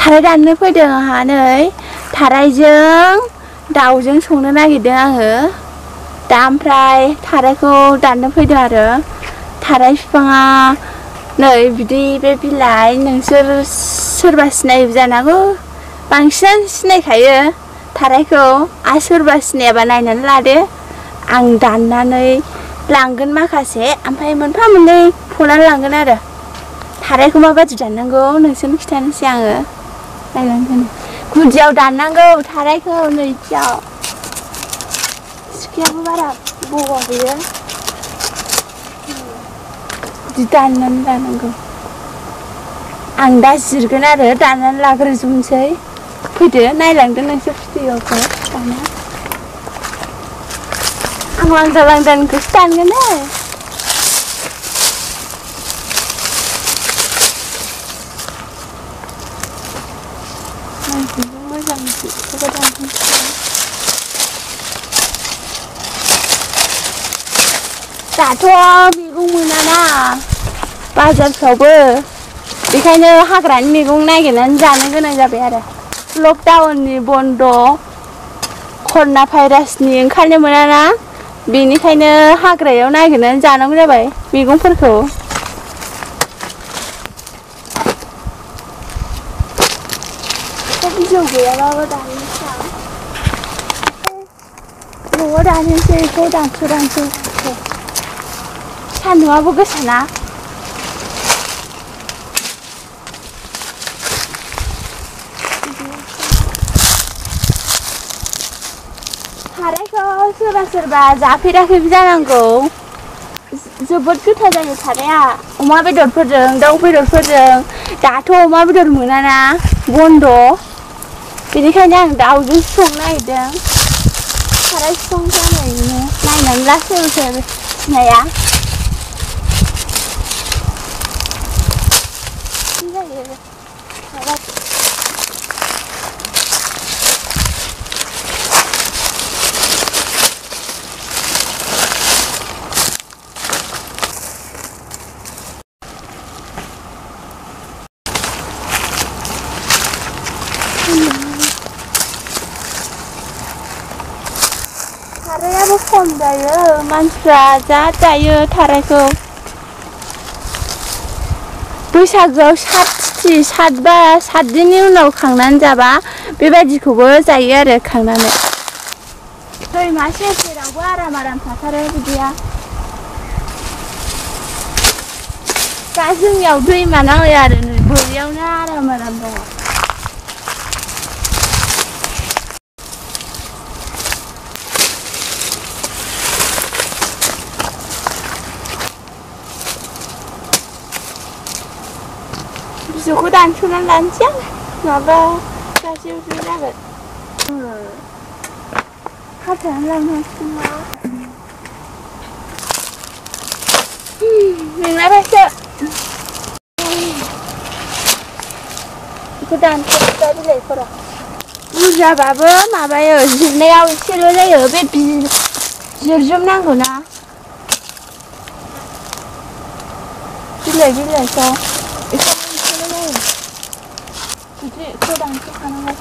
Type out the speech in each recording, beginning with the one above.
थाराय दाननो फैदों आंहा नै थारायजों दाउजों संनो नागिरदों आङो दा ओमफ्राय थारायखौ दाननो फैदों आरो थाराय बिफाङा नै बिदि बे बिलाइ नोंसोर सोरबा सिनायो जानांगौ बांसिनानो सिनायखायो थारायखौ आरो सोरबा सिनायाबा नायनानै लादो आं दाननानै लांगोन माखासे ओमफ्राय मोनफा मोननै फनानै लांगोन आरो थारायखौ माबादि दाननांगौ नोंसोरनो खिथानोसै आङो नायलांगोन गुदियाव दाननांगौ थारायखौ नैथियाव सिखायाबो बारा बौआ बेयो बिदि दाननानै लानांगौ आं दा जिरगोन आरो दाननानै लाग्रोजोबनोसै फैदो नायलांदो नोंसोर भिडिअखौ दाना आं लांदा लांदानिखौसो दानगोन मोजां दाथ' मैगं मोनाना बाजारफ्रावबो बेखायनो हाग्रानि मैगं नागिरनानै जानो गोनां जाबाय आरो लकडाउननि बन्द कर'ना भाइरासनि ओंखारनो मोनाना बेनिखायनो हाग्रायाव नागिरनानै जानांगौ जाबाय मैगंफोरखौ बिजौ गैयाबाबो दाननोसै न'आव दाननोसै बेखौ दानस' सान्दुंआबो गोसाना थारायखौ सोरबा सोरबा जाफेराखैबो जानांगौ जोबोद गोथाव जायो थाराया अमा बेदरफोरजों दाउ बेदरफोरजों दाथ' अमा बेदर मोनाना बन्द बेनिखायनो आं दाउजों संनो नागिरदों थाराय बिफां जानायनो नायनानै ला सोर सिनाया थारायाबो खम जायो मानसिफ्रा जा जायो थारायखौ बैसागोआव सात दिननि उनाव खांनानै जाबा बेबायदिखौबो जायो आरो खांनानै दैमा सेर सेरावबो आराम थाथारो बिदिया दा जोंनियाव दैमा नांलाया आरो नै बोरियावनो आराम दङ बिजौखौ दानस'नानै लानोसै आं नङाबा गाज्रि जागोन खाथायनानै लांनो हासिगोन मेंलायबायसो बेखौ दानस'जोब्बाय बिलाइफोरा बुरजाबाबो माबायो जिरनायाव एसेल' जायो बे जिरजोबनांगौ ना बिलाइखौ बिदिखौ दानस'खानांगौ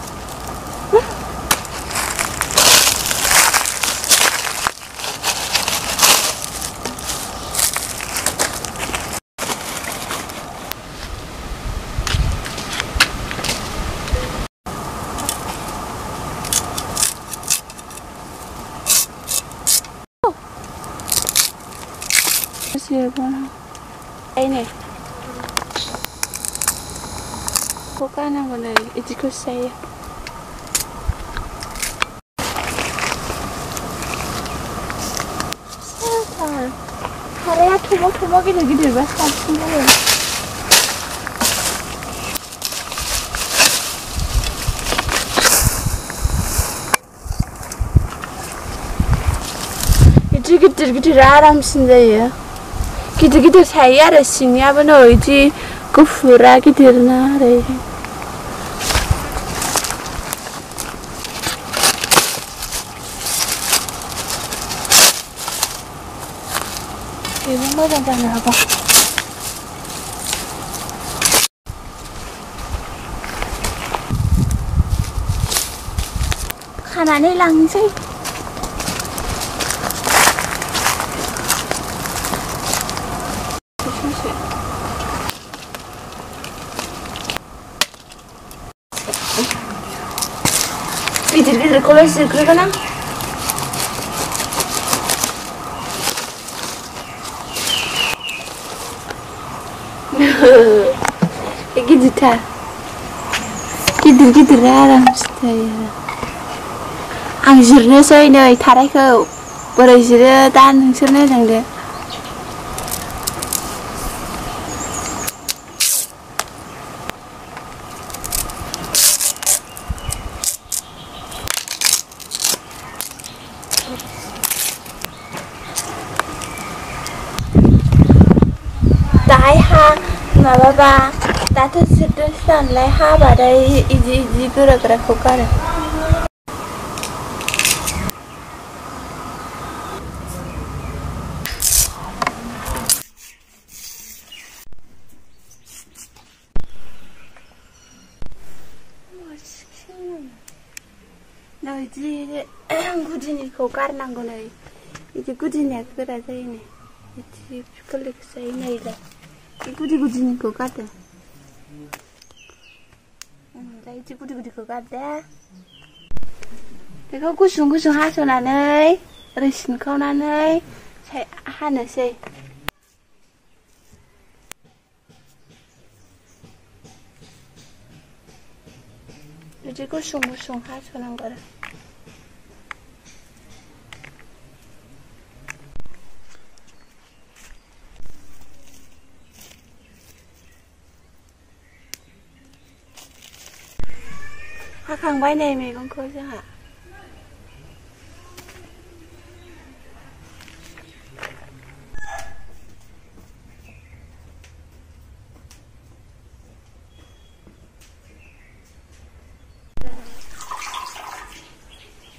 ini bukan yang benar itu saya karya tubuh gitu bahkan semua itu gitu aram sendiri गिदिर थायो आरो सिंनियाबो नै इदि गुफुरा गिदिरना आरो बेबो मोजां जानो हागौ खानानै लांसै गिदिर-गिदिरखौल' जिरग्रोगोन आं गिदिरथार गिदिर-गिदिरा आरामसे जायो आं जिरनोसै नै थारायखौ बोरै जिरो दा नोंसोर नायलांदो दाहाय माबाबा दाथ' जिरदोंसो नालाय हाबाथाय इदि गोरा-गोराखौ गारो नै इदि गुदिनिखौ गारनांगौ नै इदि गुदिनिया गोरा जायो नै इदि गोरलैखौ जायो नैलाय गुदि-गुदिनिखौ गारदो इदि गुदि-गुदिखौ गारदो बेखौ गुसुं-गुसुं हास'नानै ओरै सिनखावनानै हानोसै बिदि गुसुं-गुसुं हास'नांगौ आरो हाखांबाय नै मैगंखौ जोंहा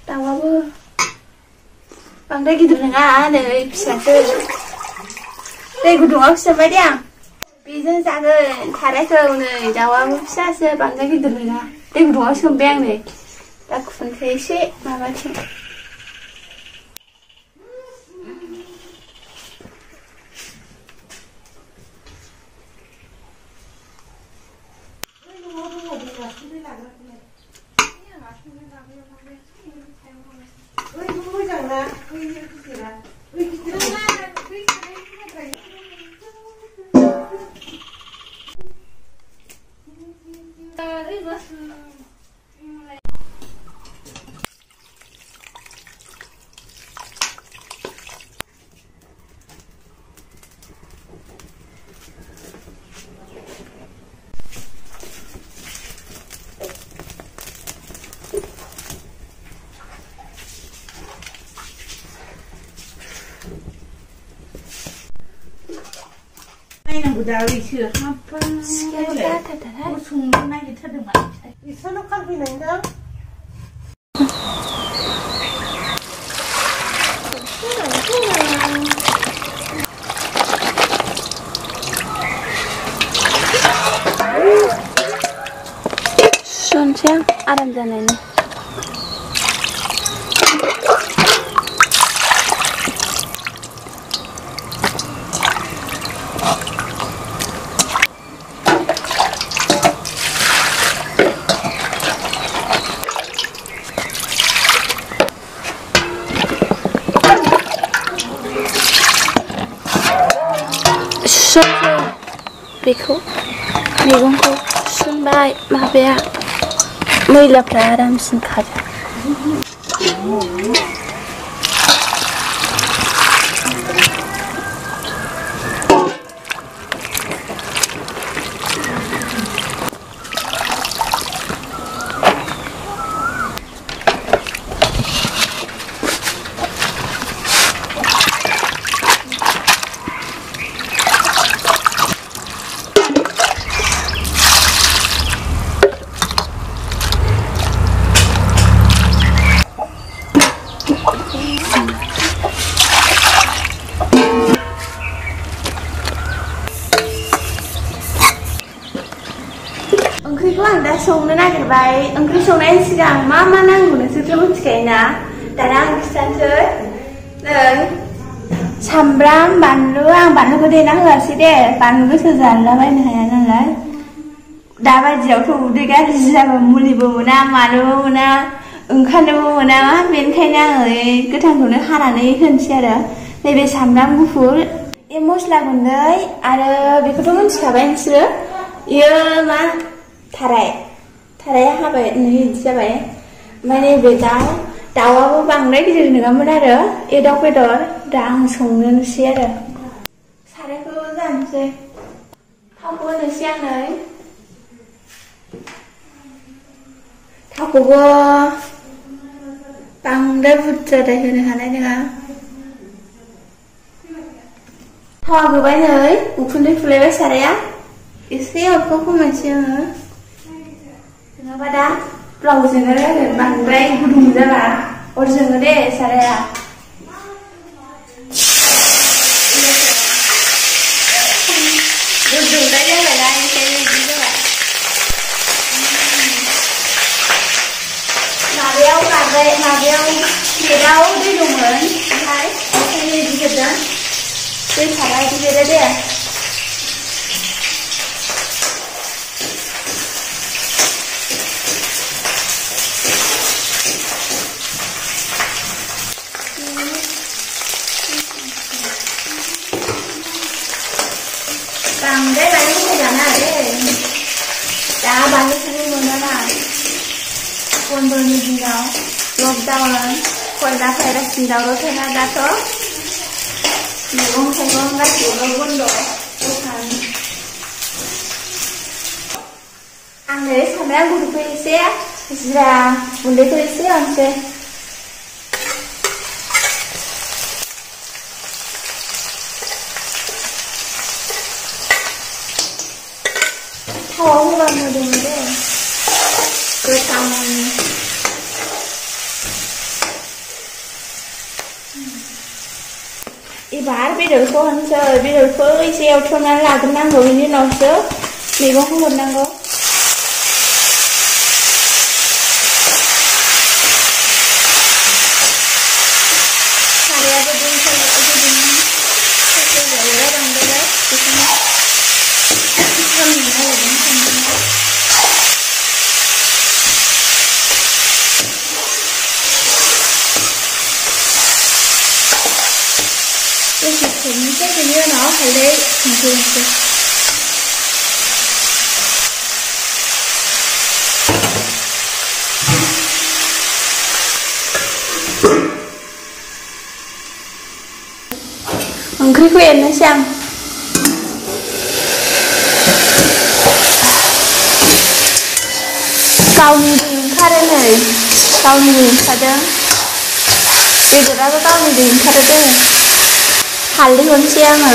दाउआबो बांद्राय गिदिर नङा नै फिसासो दै गुदुङाव सोमबाय दे आं बेजों जागोन थारायखौ नै दाउआबो फिसासो बांद्राय गिदिर नङा दै गुदुङाव सोमबाय आं नै दा खुनखौ एसे माबाथिं नायनांगौ दा इसो हाब्बा संनो नागिरथारदोंमोन इसोरनाव खारफैनायदां सुनोसै आं आराम जानायनि बेखौ मैगंखौ सुनबाय माबाया मैलाफ्रा आरामसिन खारो संनो नागिरबाय ओंख्रि संनायनि सिगां मा मा नांगौ नोंसोरथ' मिथिखायोना दाना आं खिथानोसै नै सामब्राम बानलु आं बानलुखौ देना होआसै दे बानलु गोसा जानलाबायनो हाया नालाय दा बायदियावथ' उदै गाज्रि जाबा मुलिबो मोना मानोबो मोना ओंखारनोबो मोना बेनिखायनो आङो गोथांखौनो हानानै होनोसै आरो नैबे सामब्राम गुफुर मस्ला गुन्दै आरो बेखौथ' मिथिखाबाय नोंसोरो इयो मा थाराया हाबाय नै इदि जाबाय ओमफ्राय नैबे दाउआबो बांद्राय गिदिर नङामोन आरो दाउ बेदर दा आं संनोसै आरो सारायखौ जानोसै थावखौ होनोसै आं नै थावखौबो बांद्राय बुरजाद्राय होनो हानाय नङा थावा होबाय नै उखुन्दै फुलायबाय साराया एसे अरखौ खमायसै आङो नङाबा दा ब्लाव जोङो आरो बांद्राय गुदुं जाबा अर जोङो दे साराया गुदुंद्राय जाबायना ओंखायनो बिदि जाबाय माबायाव प्लेटाव दै दंमोन ओमफ्राय ओंखायनो बिदि जोबदों दै सारा बिदि बेरो दे बांद्राय बानलु होजाना दे दा बानलुखौबो मोनाना बन्द'नि दिनाव लकडाउन कयला भाइरासनि दावरावथारना दाथ' मैगं थाइगं गासैबो बन्द' दखान आं नै सामब्राम गुफुरखौ एसे जिरा गुन्दैखौ एसे होनोसै थावाव होबा मोदोमो दे गोथां एबार बेदरखौ होनोसै बेदरखौ एसे एवथ्रमनानै लाग्रोनांगौ बेनि उनावसो मैगंखौ हरनांगौ सारायाबो बेनि उनाव हालदै संख्रि ओंख्रिखौ एरनोसै आं गावनि दै ओंखारो नै गावनि दै ओंखारदों बेदराबो गावनि दै ओंखारो दे हालदै हरनोसै आङो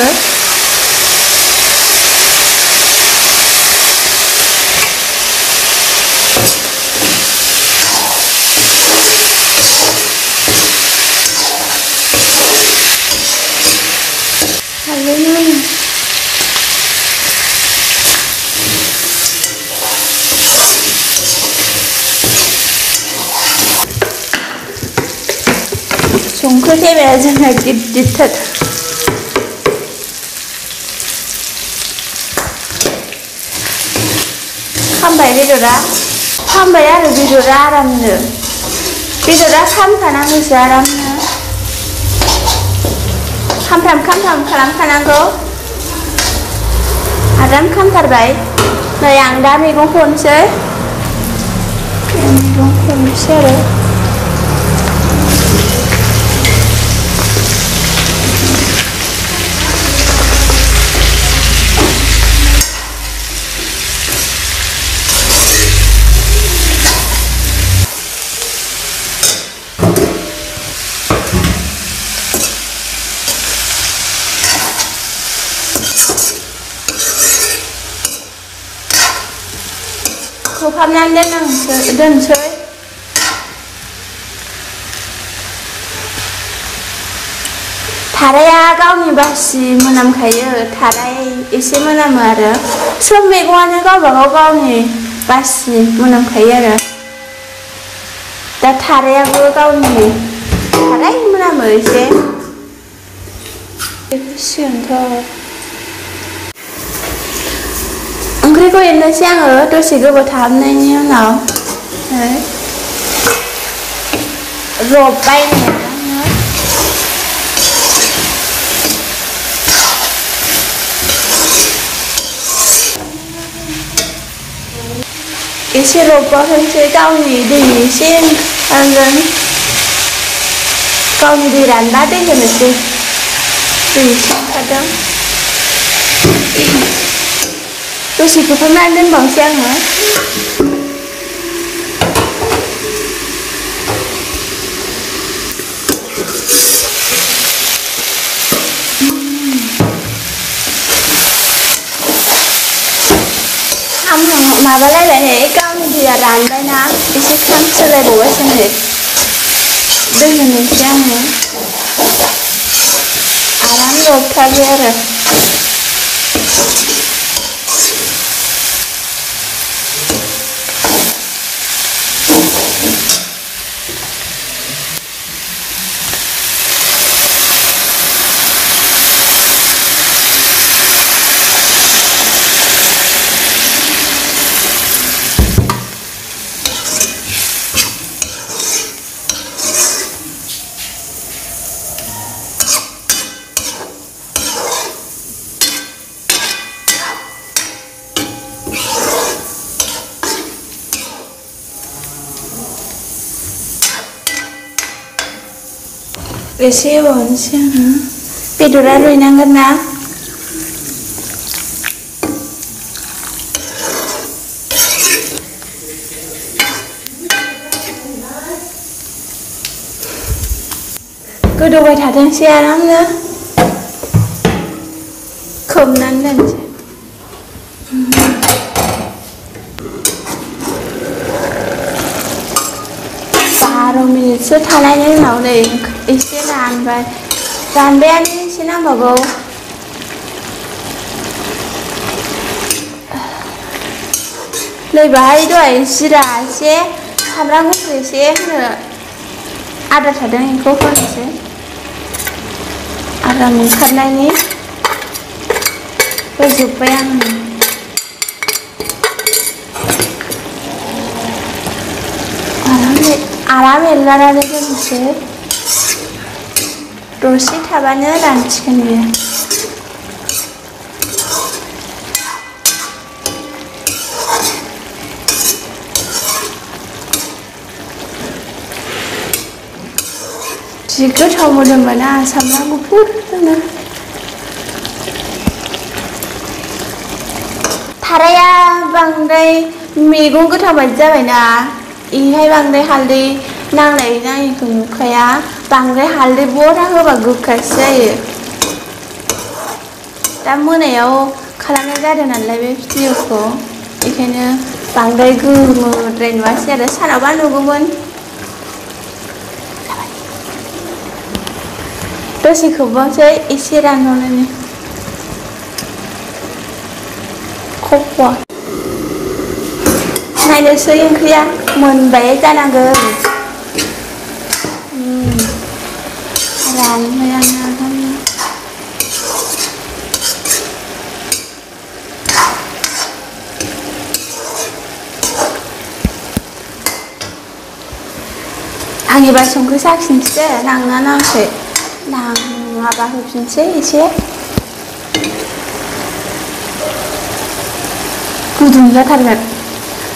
संख्रि थेबाया जोंना गिदिरथार खामबाय बेदरा खामबाय आरो बेदरा आरामनो बेदरा खामखानांगौसो आरामनो खामफ्राम खालामखानांगौ आराम खामथारबाय नै आं दा मैगंखौ हरनोसै आरो खोबहाबनानै दोनसै थाराया गावनि बासि मोनामखायो थाराय एसे मोनामो आरो सब मैगङानो गावबागाव गावनि बासि मोनामखायो आरो दा थारायाबो गावनि थाराय मोनामो एसे बेफोरसिगोनथ' ओंख्रिखौ एरनोसै आङो दसे गोबाव थाहाबनायनि उनाव रबबाय एसे रबबाथायसै गावनि दै एसे ओंखारगोन गावनि दै रानबा दै होनोसै दै एसे ओंखारदों दसे खोबहाबनानै दोनबावनोसै आङो माबालायबाय गावनि दैया रानबायना एसे खामस्रोलायबावबायसो नै दै होनोसै आङो आराम रबथारबाय आरो एसे होबावनोसै आङो बेदरा रुइनांगोन ना गोदौबाय थाथोंसै आरामनो खोबनानै दोनसै 12 मिनिटसो थानायनि उनाव नै एसे रानबायानो एसे नांबावगौ नै बाहाय दहाय जिरा एसे सामब्राम गुफुर एसे होनो आद्रा थादों बेखौ होनोसै आराम ओंखारनायनि होजोब्बाय आङो आराम एरगारनानै दोनसै दसे थाबानो रानसिगोन बियो जि गोथाव मोदोमोना सामब्राम गुफुरनो थाराया बांद्राय मैगं गोथाव बायदि जाबायना इहाय बांद्राय हालदै नांनाय नाङिखौ नुखाया बांद्राय हालदै बरा होबा गोखासो जायो दा मोनायाव खालामनाय जादों नालाय बे भिडिअखौ बेखायनो बांद्राय गोमोद्राय नुवासै आरो सानावबा नुगौमोन दसे खोबबावनोसै एसे रानहोनानै खफ' नायनोसै ओंख्रिया मोनबाय जानांगौ रानबायानो आं एबार संख्रि साखिनोसै नांना नाङाखै नाङाबा होफिनसै एसे गुदुं जाथारगोन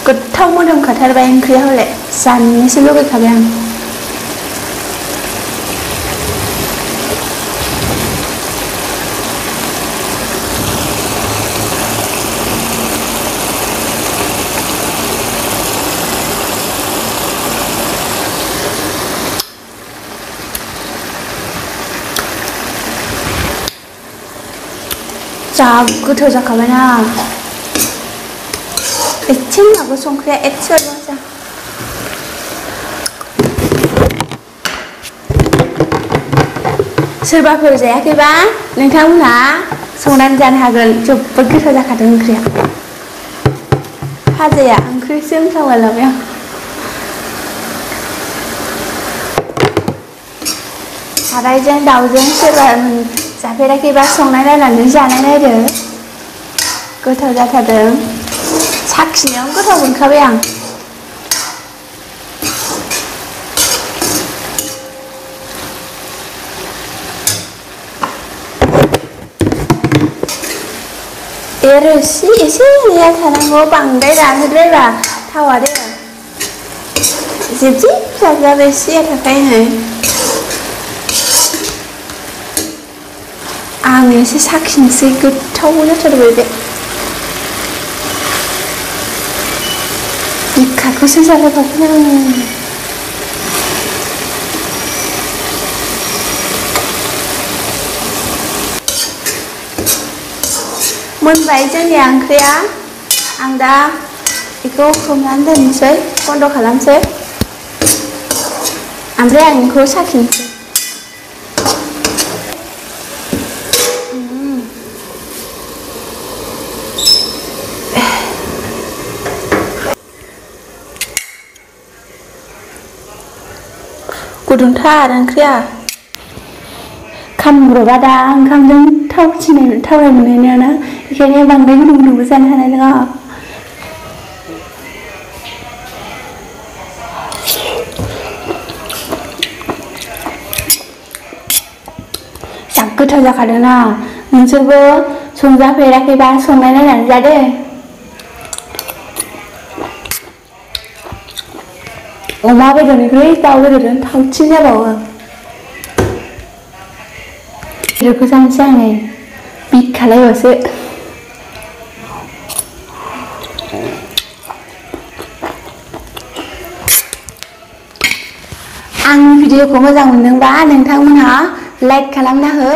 गोथाव मोदोमखाथारबाय ओंख्रिया हले जानोसो लुगैखाबाय आं जा गोथाव जाखाबायना एसे होनांगौ संख्रिया एसेल' जा सोरबाफोर जायाखैबा नोंथांमोनहा संनानै जानो हागोन जोबोद गोथाव जाखादों ओंख्रिया फाजाया ओंख्रिसो होनफ्लांलायलांबाय आं। थारायजों दाउजों सोरबा जाफेराखैबा संनाय नायनानै जानाय नायदो। गोथाव जाथारदों। साखिनायावनो गोथाव मोनखाबाय आं। रोसि एसे एनैया थानांगौ, बांद्राय रानहोद्रायबा थावा दे। जिब जाजा रोसिया थाखायो नै। आं एसे साखिनोसै, गोथाव जाथारबाय बे। बिखाखौसो जालाबाखै आं। मोनबाय जोंनि ओंख्रिया। आं दा बेखौ खोबनानै दोननोसै, बन्द' खालामसै। ओमफ्राय आं बेखौ साखिनोसै। गुदुंथार ओंख्रिया। खामब्रबा दा ओंखामजों थावनाय मोननायानो, बेखायनो बांद्राय गुदुं गुदुंबो जानो हानाय नङा। जा गोथाव जाखादोंना। नोंसोरबो संजाफेराखैबा संनाय नायनानै जादो। अमा बेदरनिख्रुइ दाउ बेदरजों थावसिन जाबावो। बेदरखौ जानोसै आं नै, बिखालायबावसो। आंनि भिडिअखौ मोजां मोनदोंबा नोंथांमोनहा लाइक खालामना हो।